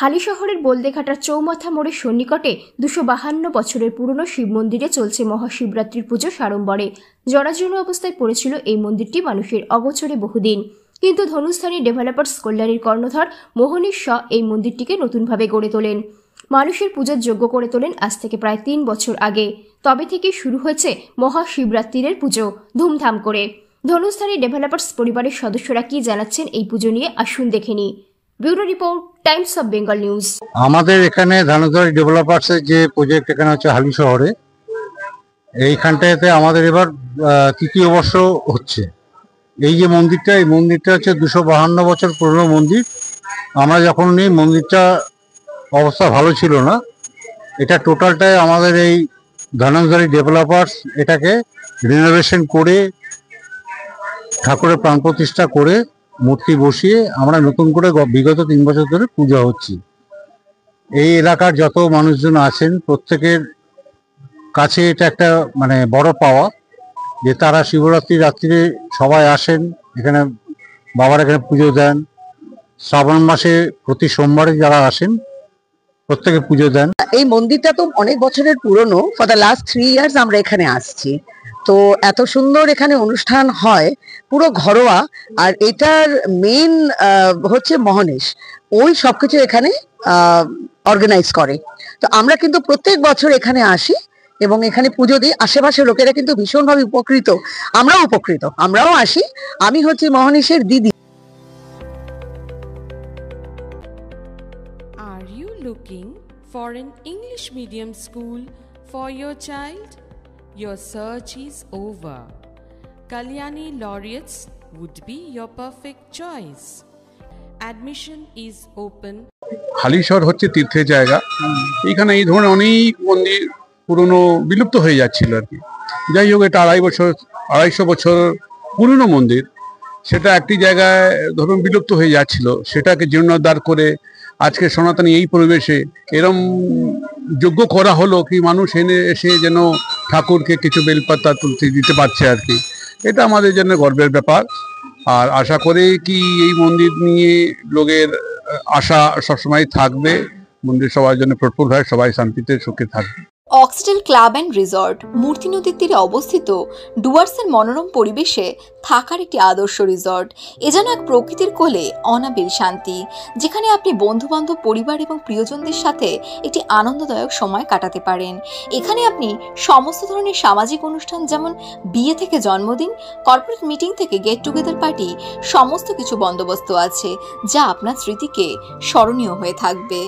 হালিশহরের বলদেঘাটার চৌমাথা মোড়ের সন্নিকটে 252 বছরের পুরনো শিব মন্দিরে চলছে মহাশিবরাত্রির পুজো সাড়ম্বরে। জরাজীর্ণ অবস্থায় পড়েছিল এই মন্দিরটি মানুষের অগোচরে বহুদিন, কিন্তু ধনুস্থানী ডেভেলপার্স কল্যাণীর কর্ণধার মোহনীশ শ এই মন্দিরটিকে নতুনভাবে গড়ে তোলেন, মানুষের পুজোর যোগ্য করে তোলেন আজ থেকে প্রায় 3 বছর আগে। তবে থেকে শুরু হয়েছে মহাশিবরাত্রির পুজো ধুমধাম করে। ধনুস্থানী ডেভেলপার্স পরিবারের সদস্যরা কি জানাচ্ছেন এই পুজো নিয়ে, আসুন দেখে নিই। Bureau report, Times of Bengal news. আমাদের এখানে ধনুস্থানী ডেভেলপার্সের যে প্রজেক্ট এখানে হচ্ছে হালিশহরে, এইখানটাতে আমাদের এবার তৃতীয় বর্ষ হচ্ছে। এই যে মন্দিরটা, এই মন্দিরটা হচ্ছে 252 বছর পুরনো মন্দির। আমরা যখন এই মন্দিরটা অবস্থা ভালো ছিল না, এটা টোটালটাই আমাদের এই ধনুস্থানী ডেভেলপার্স এটাকে রিনোভেশন করে ঠাকুরের প্রাণ প্রতিষ্ঠা করে মূর্তি বসিয়ে আমরা নতুন করে বিগত 3 বছর ধরে পূজা হচ্ছি। এই এলাকার যত মানুষজন আছেন প্রত্যেকের কাছে এটা একটা বড় পাওয়া যে তারা শিবরাত্রির রাত্রিরে সবাই আসেন এখানে, বাবার এখানে পুজো দেন। শ্রাবণ মাসে প্রতি সোমবারে যারা আসেন প্রত্যেকে পুজো দেন। এই মন্দিরটা তো অনেক বছরের পুরনো, ফর দ্য লাস্ট 3 ইয়ার্স আমরা এখানে আসছি। তো এত সুন্দর এখানে অনুষ্ঠান হয়, পুরো ঘরোয়া। আর এটার মেইন হচ্ছে মহনীশ, ওই সবকিছু এখানে অর্গানাইজ করে। তো আমরা কিন্তু প্রত্যেক বছর এখানে আসি এবং এখানে পুজো দিই। আশেপাশের লোকেরা কিন্তু ভীষণভাবে উপকৃত, আমরাও উপকৃত, আমরাও আসি। আমি হচ্ছে মহনীশের দিদি। Are you looking for an English medium school for your child? Your search is over. Kalyani Laureates would be your perfect choice. Admission is open. Halisahar হচ্ছে তীর্থের জায়গা। এখানে এই ধরনের অনেক মন্দির পুরনো বিলুপ্ত হয়ে যাচ্ছিল আর কি। যাই হোক, এটা 250 বছর পুরনো মন্দির, সেটা একটি জায়গায় ধরুন বিলুপ্ত হয়ে যাচ্ছিল, সেটাকে জীর্ণোদ্ধার করে আজকে সনাতনী এই পরিবেশে এরম যোগ্য করা হলো কি মানুষ এসে যেন ঠাকুরকে কিছু বেলপাতা তুলতে দিতে পারছে আর কি। এটা আমাদের জন্য গর্বের ব্যাপার। আর আশা করি কি এই মন্দির নিয়ে লোকের আশা সবসময় থাকবে, মন্দির সবার জন্য প্রফুল হয়, সবাই শান্তিতে সুখে থাকবে। অক্সটেল ক্লাব অ্যান্ড রিসর্ট মূর্তি নদীর তীরে অবস্থিত ডুয়ার্সের মনোরম পরিবেশে থাকার একটি আদর্শ রিসর্ট। এ যেন এক প্রকৃতির কোলে অনাবিল শান্তি, যেখানে আপনি বন্ধুবান্ধব, পরিবার এবং প্রিয়জনদের সাথে একটি আনন্দদায়ক সময় কাটাতে পারেন। এখানে আপনি সমস্ত ধরনের সামাজিক অনুষ্ঠান, যেমন বিয়ে থেকে জন্মদিন, কর্পোরেট মিটিং থেকে গেট টুগেদার পার্টি, সমস্ত কিছু বন্দোবস্ত আছে, যা আপনার স্মৃতিকে স্মরণীয় হয়ে থাকবে।